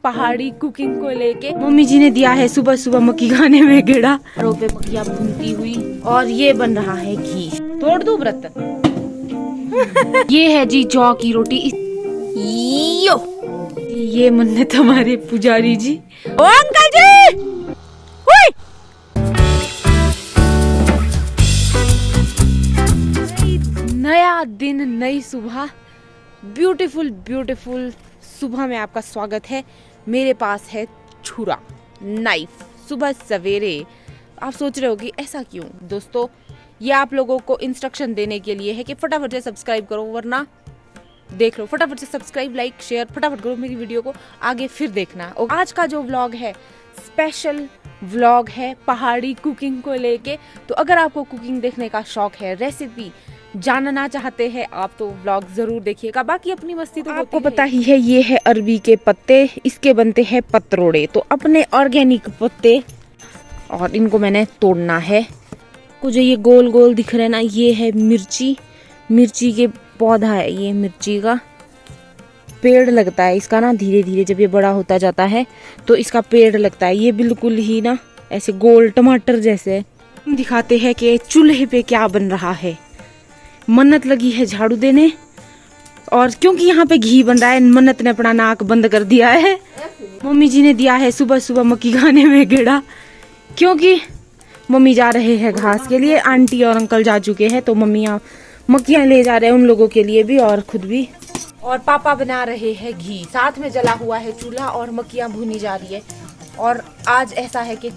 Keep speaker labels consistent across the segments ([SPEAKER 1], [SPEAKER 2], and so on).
[SPEAKER 1] पहाड़ी कुकिंग को लेके मम्मी जी ने दिया है सुबह सुबह मक्की खाने में गेड़ा। पे मक्खियाँ भूनती हुई और ये बन रहा है घी। तोड़ दो व्रत। ये है जी जौ की रोटी। यो ये मन्नत हमारे पुजारी जी। ओ अंकल जी, हुई। नया दिन, नई सुबह, ब्यूटीफुल ब्यूटीफुल सुबह में आपका स्वागत है। मेरे पास है छुरा, नाइफ। सुबह सवेरे आप सोच रहे हो कि ऐसा क्यों? दोस्तों, ये आप लोगों को इंस्ट्रक्शन देने के लिए है कि फटाफट से सब्सक्राइब करो, वरना देख लो। फटाफट से सब्सक्राइब, लाइक, शेयर फटाफट करो मेरी वीडियो को, आगे फिर देखना। और आज का जो व्लॉग है स्पेशल व्लॉग है पहाड़ी कुकिंग को लेके। तो अगर आपको कुकिंग देखने का शौक है, रेसिपी जानना चाहते हैं आप, तो व्लॉग जरूर देखिएगा। बाकी अपनी मस्ती तो आपको पता ही है। ये है अरबी के पत्ते, इसके बनते हैं पतरोड़े। तो अपने ऑर्गेनिक पत्ते, और इनको मैंने तोड़ना है। को जो ये गोल गोल दिख रहे हैं ना, ये है मिर्ची। मिर्ची के पौधा है, ये मिर्ची का पेड़ लगता है इसका ना। धीरे धीरे जब ये बड़ा होता जाता है तो इसका पेड़ लगता है। ये बिल्कुल ही ना ऐसे गोल टमाटर जैसे। हम दिखाते हैं कि चूल्हे पे क्या बन रहा है। मन्नत लगी है झाड़ू देने, और क्योंकि यहाँ पे घी बन रहा है, मन्नत ने अपना नाक बंद कर दिया है। मम्मी जी ने दिया है सुबह सुबह मक्की खाने में गेड़ा, क्योंकि मम्मी जा रहे हैं घास के लिए। आंटी और अंकल जा चुके हैं, तो मम्मी यहाँ मक्कियाँ ले जा रहे हैं उन लोगों के लिए भी और खुद भी। और पापा बना रहे हैं घी, साथ में जला हुआ है चूल्हा और मक्कियाँ भूनी जा रही है। और आज ऐसा है कि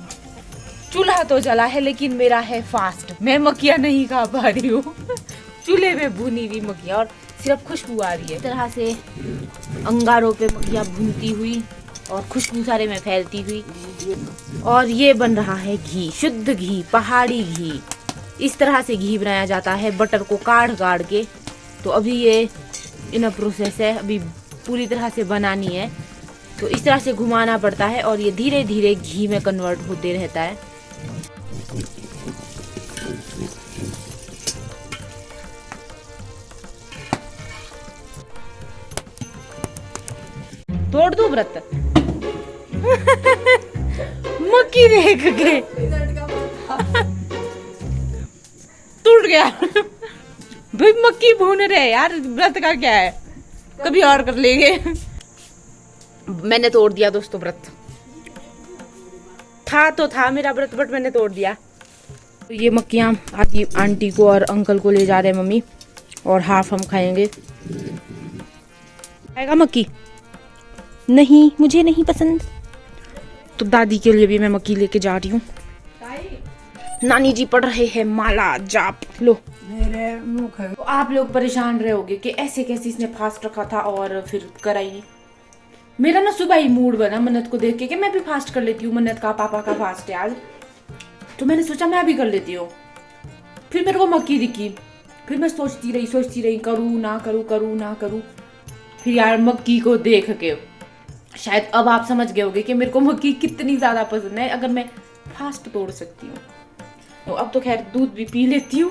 [SPEAKER 1] चूल्हा तो जला है लेकिन मेरा है फास्ट, मैं मक्कियाँ नहीं खा पा रही हूँ। चूल्हे में भुनी हुई मक्खियाँ और सिर्फ खुशबू आ रही है। इस तरह से अंगारों पे मक्खियाँ भूनती हुई और खुशबू सारे में फैलती हुई। और ये बन रहा है घी, शुद्ध घी, पहाड़ी घी। इस तरह से घी बनाया जाता है, बटर को काढ़ काढ़ के। तो अभी ये इन प्रोसेस है, अभी पूरी तरह से बनानी है। तो इस तरह से घुमाना पड़ता है और ये धीरे धीरे घी में कन्वर्ट होते रहता है। तोड़ दो व्रत। मक्की देख के टूट गया। भाई मक्की भून रहे यार, व्रत का क्या है, कभी और कर लेंगे। मैंने तोड़ दिया दोस्तों व्रत। था तो था मेरा व्रत, बट मैंने तोड़ दिया। तो ये मक्कियाँ आदि आंटी को और अंकल को ले जा रहे हैं मम्मी, और हाफ हम खाएंगे। आएगा मक्की? नहीं, मुझे नहीं पसंद। तो दादी के लिए भी मैं मक्की लेके जा रही हूँ। नानी जी पढ़ रहे हैं माला जाप। लो मेरे मुख है। तो आप लोग परेशान रहोगे कि ऐसे कैसे इसने फास्ट रखा था और फिर कराई। मेरा ना सुबह ही मूड बना मन्नत को देख के कि मैं भी फास्ट कर लेती हूँ। मन्नत का पापा का फास्ट है आज, तो मैंने सोचा मैं भी कर लेती हूँ। फिर मेरे को मक्की दिखी, फिर मैं सोचती रही करूँ ना करूँ, करूँ ना करूँ। फिर यार मक्की को देख के शायद अब आप समझ गए होंगे कि मेरे को मक्की कितनी ज्यादा पसंद है, अगर मैं फास्ट तोड़ सकती हूँ। तो अब तो खैर दूध भी पी लेती हूँ।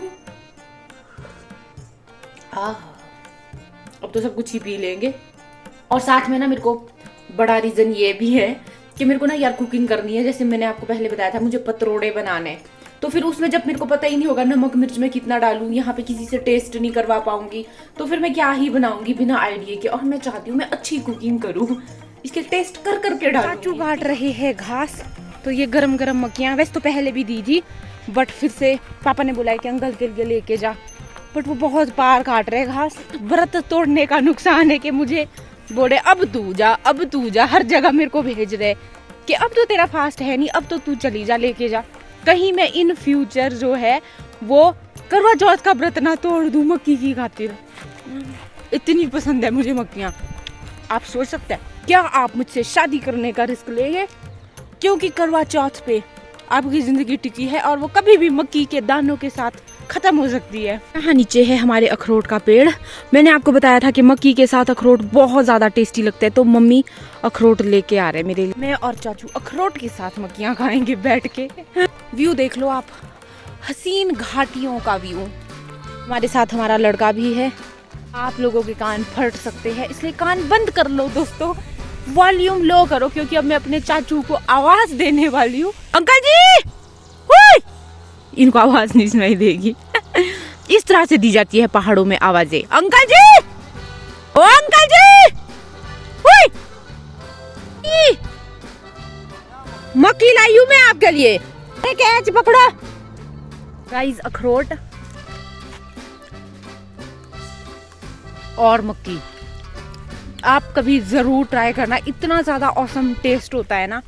[SPEAKER 1] अब तो सब कुछ ही पी लेंगे। और साथ में ना मेरे को बड़ा रीजन ये भी है कि मेरे को ना यार कुकिंग करनी है। जैसे मैंने आपको पहले बताया था, मुझे पतरोड़े बनाने। तो फिर उसमें जब मेरे को पता ही नहीं होगा नमक मिर्च में कितना डालूं, यहाँ पे किसी से टेस्ट नहीं करवा पाऊंगी, तो फिर मैं क्या ही बनाऊंगी बिना आइडिया के। और मैं चाहती हूँ मैं अच्छी कुकिंग करूँ, इसके टेस्ट कर करके डालूं। चाचू काट रहे हैं घास। तो ये गरम गरम मक्खियाँ वैसे तो पहले भी दी थी, बट फिर से पापा ने बोला कि अंकल के लिए लेके जा, बट वो बहुत पार काट रहे घास। व्रत तोड़ने का नुकसान है कि मुझे बोले अब तू जा, हर जगह मेरे को भेज रहे कि अब तो तेरा फास्ट है नहीं, अब तो तू चली जा, लेके जा। कहीं मैं इन फ्यूचर जो है वो करवा चौथ का व्रत ना तोड़ दूं मक्की की खातिर। इतनी पसंद है मुझे मक्खियाँ। आप सोच सकते हैं क्या आप मुझसे शादी करने का रिस्क लेंगे? क्योंकि करवा चौथ पे आपकी जिंदगी टिकी है और वो कभी भी मक्की के दानों के साथ खत्म हो सकती है। यहाँ नीचे है हमारे अखरोट का पेड़। मैंने आपको बताया था कि मक्की के साथ अखरोट बहुत ज्यादा टेस्टी लगते हैं, तो मम्मी अखरोट लेके आ रहे हैं मेरे लिए। मैं और चाचू अखरोट के साथ मक्कियाँ खाएंगे बैठ के। व्यू देख लो आप, हसीन घाटियों का व्यू। हमारे साथ हमारा लड़का भी है। आप लोगों के कान फट सकते हैं, इसलिए कान बंद कर लो दोस्तों। वॉल्यूम लो करो क्योंकि अब मैं अपने चाचू को आवाज देने वाली हूँ। अंकल जी, हुई! इनको आवाज नहीं सुनाई देगी। इस तरह से दी जाती है पहाड़ों में आवाजें। अंकल जी, ओ अंकल जी, हुई! मक्की लाई हूँ मैं आपके लिए, कैच पकड़ो। गाइस, अखरोट और मक्की आप कभी जरूर ट्राई करना, इतना ज्यादा ऑसम टेस्ट होता है ना।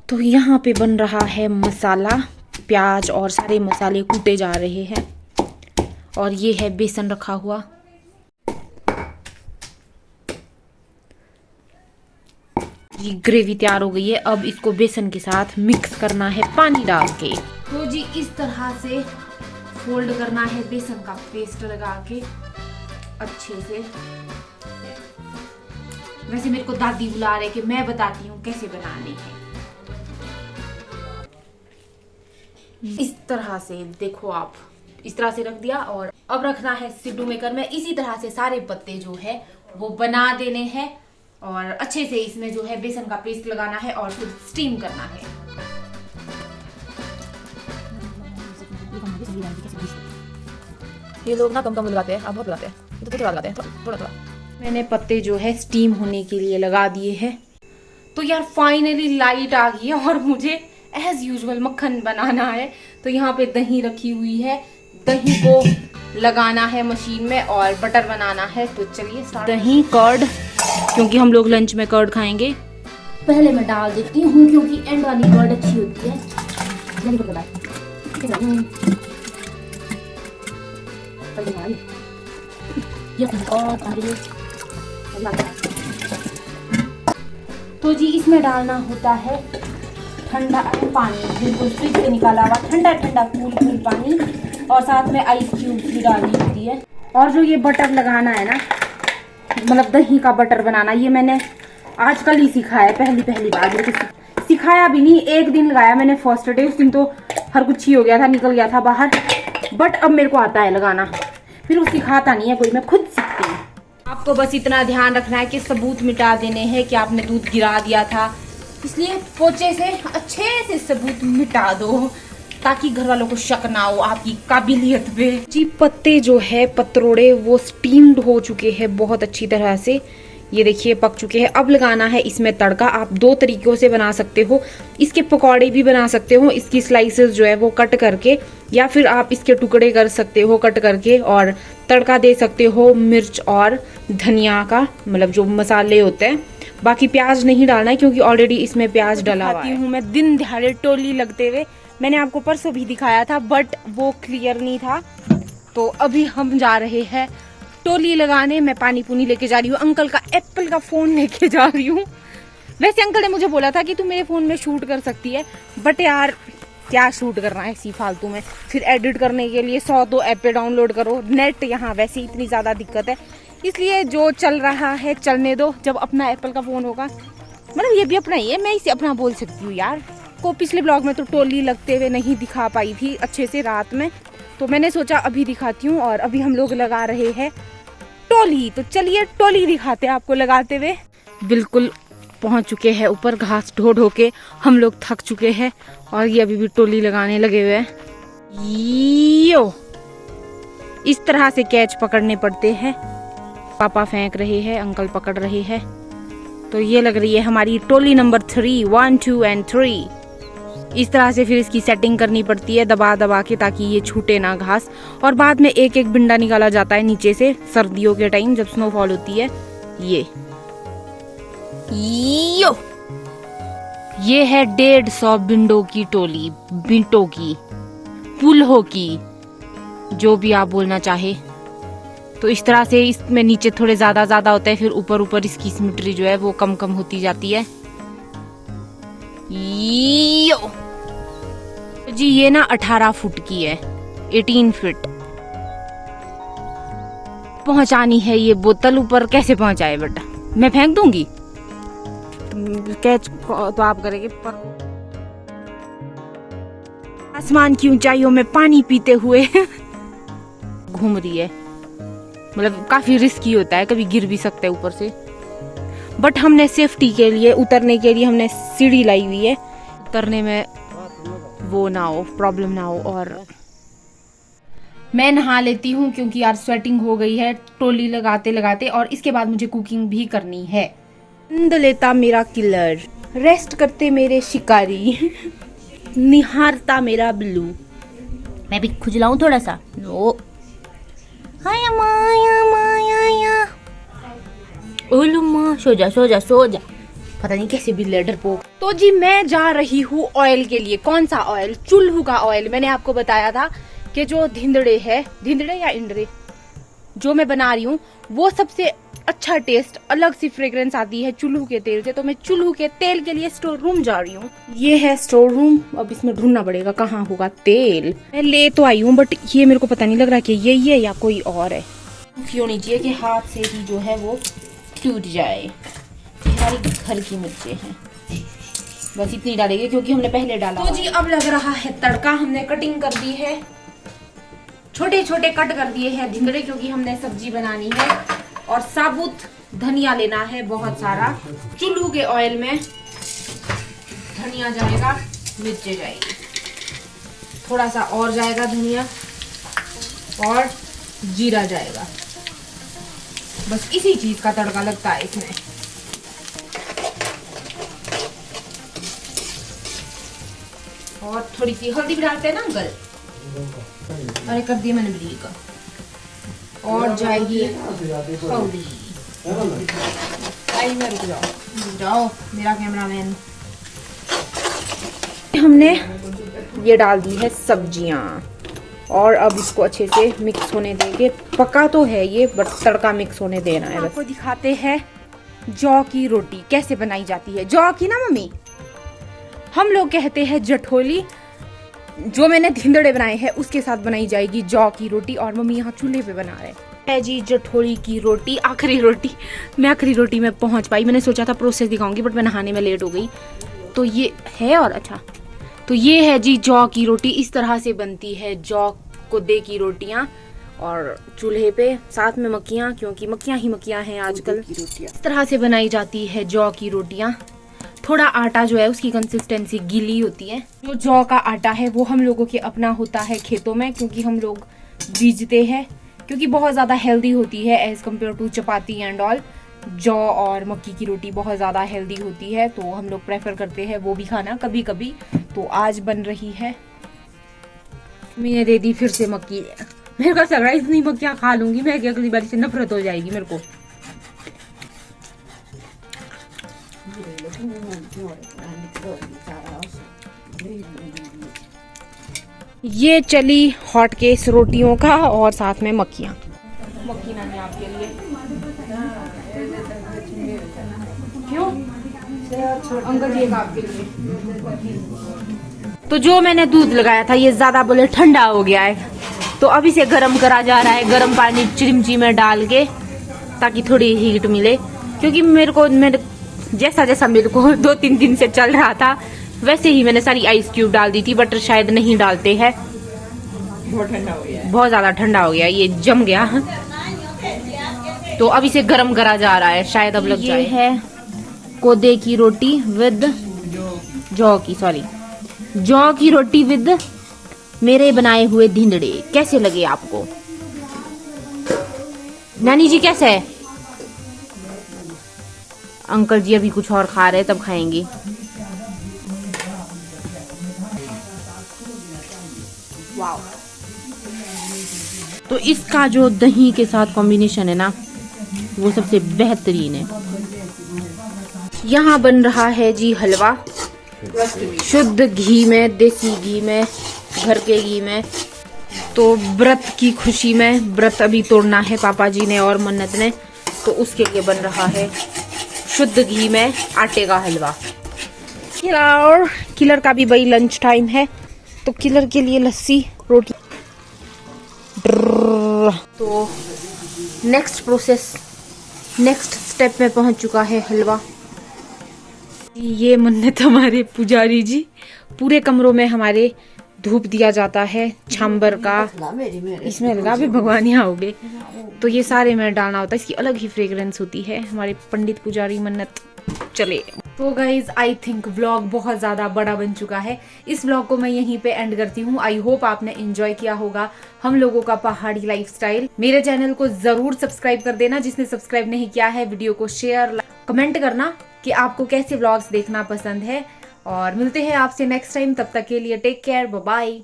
[SPEAKER 1] तो यहाँ पे बन रहा है मसाला, प्याज और सारे मसाले कूटे जा रहे हैं और ये है बेसन रखा हुआ। ये ग्रेवी तैयार हो गई है, अब इसको बेसन के साथ मिक्स करना है पानी डाल के। तो जी इस तरह से फोल्ड करना है बेसन का पेस्ट लगा के अच्छे से। वैसे मेरे को दादी बुला रहे कि मैं बताती हूँ कैसे बनाने हैं। इस तरह से देखो, आप इस तरह से रख दिया और अब रखना है सिड्डू मेकर में। इसी तरह से सारे पत्ते जो है वो बना देने हैं और अच्छे से इसमें जो है बेसन का पेस्ट लगाना है और फिर स्टीम करना है।
[SPEAKER 2] ये लोग ना कम कम लगाते हैं, आप बहुत लगाते हैं, तो थोड़ा लगाते हैं, थोड़ा थोड़ा।
[SPEAKER 1] मैंने पत्ते जो है स्टीम होने के लिए लगा दिए हैं। तो यार फाइनली लाइट आ गई है और मुझे एज यूजुअल मक्खन बनाना है। तो यहाँ पे दही रखी हुई है, दही को लगाना है मशीन में और बटर बनाना है। तो चलिए दही, कर्ड, क्योंकि हम लोग लंच में कर्ड खाएंगे। पहले मैं डाल देती हूँ क्योंकि एंड वाली कर्ड अच्छी होती है। तो जी इसमें डालना होता है ठंडा पानी, बिल्कुल फ्रिज से निकाला हुआ ठंडा ठंडा कूल पानी और साथ में आइस क्यूब भी डालनी होती है। और जो ये बटर लगाना है ना, मतलब दही का बटर बनाना, ये मैंने आजकल ही सीखा है, पहली बार। मेरे को सिखाया भी नहीं, एक दिन लगाया मैंने फर्स्ट डे, उस दिन तो हर कुछ ही हो गया था, निकल गया था बाहर। बट अब मेरे को आता है लगाना, फिर वो सिखाता नहीं है कोई, मैं खुद सीखती हूँ। आपको बस इतना ध्यान रखना है कि सबूत मिटा देने हैं कि आपने दूध गिरा दिया था, इसलिए पोंचे से अच्छे से सबूत मिटा दो ताकि घर वालों को शक ना हो आपकी काबिलियत पे। जी पत्ते जो है पतरोड़े वो स्टीम्ड हो चुके हैं बहुत अच्छी तरह से, ये देखिए पक चुके हैं। अब लगाना है इसमें तड़का। आप दो तरीकों से बना सकते हो, इसके पकौड़े भी बना सकते हो, इसकी स्लाइसेस जो है वो कट करके, या फिर आप इसके टुकड़े कर सकते हो कट करके और तड़का दे सकते हो मिर्च और धनिया का, मतलब जो मसाले होते हैं। बाकी प्याज नहीं डालना है क्योंकि ऑलरेडी इसमें प्याज डला हुआ है। मैं दिन दिहाड़े टोली लगते हुए, मैंने आपको परसों भी दिखाया था बट वो क्लियर नहीं था। तो अभी हम जा रहे हैं टोली लगाने। मैं पानी पुनी लेके जा रही हूँ, अंकल का एप्पल का फोन लेके जा रही हूँ। वैसे अंकल ने मुझे बोला था कि तू मेरे फोन में शूट कर सकती है, बट यार क्या शूट करना है इसी फालतू में, फिर एडिट करने के लिए 100 ऐप पे डाउनलोड करो, नेट यहाँ वैसे इतनी ज्यादा दिक्कत है, इसलिए जो चल रहा है चलने दो। जब अपना एप्पल का फोन होगा, मतलब ये भी अपना ही है, मैं इसे अपना बोल सकती हूँ यार। को पिछले ब्लॉग में तो टोली लगते हुए नहीं दिखा पाई थी अच्छे से रात में, तो मैंने सोचा अभी दिखाती हूँ। और अभी हम लोग लगा रहे हैं टोली, तो चलिए टोली दिखाते हैं आपको लगाते हुए। बिल्कुल पहुंच चुके हैं ऊपर, घास ढो ढो के हम लोग थक चुके हैं और ये अभी भी टोली लगाने लगे हुए हैं। यो इस तरह से कैच पकड़ने पड़ते हैं। पापा फेंक रहे हैं, अंकल पकड़ रहे हैं। तो ये लग रही है हमारी टोली नंबर 3, 1, 2 and 3। इस तरह से फिर इसकी सेटिंग करनी पड़ती है दबा दबा के, ताकि ये छूटे ना घास। और बाद में एक एक बिंडा निकाला जाता है नीचे से, सर्दियों के टाइम जब स्नोफॉल होती है। ये है 150 बिंडों की टोली, बिंटों की, पुल्हों की, जो भी आप बोलना चाहे। तो इस तरह से इसमें नीचे थोड़े ज्यादा होता है, फिर ऊपर ऊपर इसकी सिमेट्री जो है वो कम कम होती जाती है। जी ये ना 18 फुट की है, 18 फीट पहुंचानी है। ये बोतल ऊपर कैसे पहुंचाए बेटा, मैं फेंक दूंगी कैच तो आप करेंगे। पर आसमान की ऊंचाइयों में पानी पीते हुए घूम रही है, मतलब काफी रिस्की होता है, कभी गिर भी सकता है ऊपर से। बट हमने सेफ्टी के लिए, उतरने के लिए हमने सीढ़ी लाई हुई है, उतरने में वो ना हो, प्रॉब्लम ना हो। और मैं नहा लेती हूँ क्योंकि यार स्वेटिंग हो गई है ट्रॉली लगाते लगाते, और इसके बाद मुझे कुकिंग भी करनी है। नींद लेता मेरा किलर, रेस्ट करते मेरे शिकारी, निहारता मेरा बिल्लू। मैं भी खुजलाऊं थोड़ा सा। नो हाय माया माया, ओलू माँ सो जा सो जा सो जा। पता नहीं कैसे भी लेडर पोक। तो जी मैं जा रही हूँ ऑयल के लिए। कौन सा ऑयल? चुल्हू का ऑयल। मैंने आपको बताया था कि जो धिंदड़े है, धिंदड़े या इंडरे जो मैं बना रही हूँ, वो सबसे अच्छा टेस्ट, अलग सी फ्रेग्रेंस आती है चुल्हू के तेल से। तो मैं चुल्हू के तेल के लिए स्टोर रूम जा रही हूँ। ये है स्टोर रूम। अब इसमें ढूंढना पड़ेगा कहाँ होगा तेल। मैं ले तो आई हूँ बट ये मेरे को पता नहीं लग रहा कि ये या कोई और है। क्यों नहीं चाहिए कि हाथ से ही जो है वो टूट जाए। हमारी घर की मिर्चें हैं, बस इतनी डालेंगे क्योंकि हमने पहले डाला। तो जी अब लग रहा है तड़का। हमने कटिंग कर दी है, छोटे छोटे कट कर दिए हैं धिंगड़े क्योंकि हमने सब्जी बनानी है। और साबुत धनिया लेना है बहुत सारा। चुल्हू के ऑयल में धनिया जाएगा, मिर्चें जाएगी, थोड़ा सा और जाएगा धनिया, और जीरा जाएगा। बस इसी चीज का तड़का लगता है इसमें। और थोड़ी सी हल्दी भी डालते हैं ना अंकल। अरे कर दिया मैंने बिल्ली का। और जाएगी हल्दी। आई मैं रुक जाओ मेरा कैमरामैन। हमने ये डाल दी है सब्जियां और अब इसको अच्छे से मिक्स होने देंगे। पका तो है ये बट तड़का मिक्स होने देना है। आपको दिखाते हैं जौ की रोटी कैसे बनाई जाती है। जौ की ना मम्मी, हम लोग कहते हैं जठोली। जो मैंने धिंदड़े बनाए हैं उसके साथ बनाई जाएगी जौ की रोटी, और मम्मी यहाँ चूल्हे पे बना रहे हैं जी जठोली की रोटी। आखिरी रोटी, मैं आखिरी रोटी में पहुंच पाई। मैंने सोचा था प्रोसेस दिखाऊंगी बट मैं नहाने में लेट हो गई। तो ये है, और अच्छा तो ये है जी जौ की रोटी। इस तरह से बनती है जौ कुदे की रोटियां, और चूल्हे पे साथ में मक्खियाँ, क्योंकि मक्खियाँ ही मक्खियाँ हैं आजकल। इस तरह से बनाई जाती है जौ की रोटियां। थोड़ा आटा जो है उसकी कंसिस्टेंसी गीली होती है। जो जौ का आटा है वो हम लोगों के अपना होता है खेतों में, क्योंकि हम लोग बीजते हैं, क्योंकि बहुत ज़्यादा हेल्दी होती है as compare to chapati and all. जौ और मक्की की रोटी बहुत ज़्यादा हेल्दी होती है, तो हम लोग प्रेफर करते हैं वो भी खाना कभी कभी। तो आज बन रही है, मैंने दे दी फिर से मक्की। मेरे को लग रहा है इतनी मक्खियाँ खा लूंगी मैं कि अगली बार से नफरत हो जाएगी मेरे को। ये चली हॉट केस रोटियों का, और साथ में मक्खियाँ। मक्खी नानी आपके लिए। क्यों अंकल जी का आपके लिए। तो जो मैंने दूध लगाया था ये ज्यादा बोले ठंडा हो गया है, तो अब इसे गर्म करा जा रहा है, गर्म पानी चिमची में डाल के, ताकि थोड़ी हीट मिले। क्योंकि मेरे जैसा जैसा मेरे को 2-3 दिन से चल रहा था वैसे ही मैंने सारी आइस क्यूब डाल दी थी, बट शायद नहीं डालते हैं। बहुत ठंडा हो गया है, बहुत ज्यादा ठंडा हो गया, ये जम गया। तो अब इसे गर्म करा जा रहा है, शायद अब लग जाए। ये है कोदे की रोटी विद जौ की रोटी विद मेरे बनाए हुए धिंदड़े। कैसे लगे आपको नानी जी? कैसे है? अंकल जी अभी कुछ और खा रहे, तब खाएंगे। वाव। तो इसका जो दही के साथ कॉम्बिनेशन है ना, वो सबसे बेहतरीन है। यहाँ बन रहा है जी हलवा, शुद्ध घी में, देसी घी में, घर के घी में। तो व्रत की खुशी में, व्रत अभी तोड़ना है पापा जी ने और मन्नत ने, तो उसके लिए बन रहा है शुद्ध घी में आटे का हलवा। किलर का भी भाई लंच टाइम है, तो किलर के लिए लस्सी रोटी। तो नेक्स्ट प्रोसेस, नेक्स्ट स्टेप में पहुंच चुका है हलवा। ये मन्नत हमारे पुजारी जी पूरे कमरों में हमारे धूप दिया जाता है छांबर का, इसमें लगा भी भगवान यहाँ आओगे तो ये सारे में डालना होता है, इसकी अलग ही फ्रेग्रेंस होती है। हमारे पंडित पुजारी मन्नत चले। तो गाइज आई थिंक व्लॉग बहुत ज़्यादा बड़ा बन चुका है, इस व्लॉग को मैं यहीं पे एंड करती हूँ। आई होप आपने एंजॉय किया होगा हम लोगों का पहाड़ी लाइफस्टाइल। मेरे चैनल को ज़रूर सब्सक्राइब कर देना, जिसने सब्सक्राइब नहीं किया है वीडियो को शेयर कमेंट करना कि आपको कैसे व्लॉग्स देखना पसंद है। और मिलते हैं आपसे नेक्स्ट टाइम, तब तक के लिए टेक केयर, बाय बाय।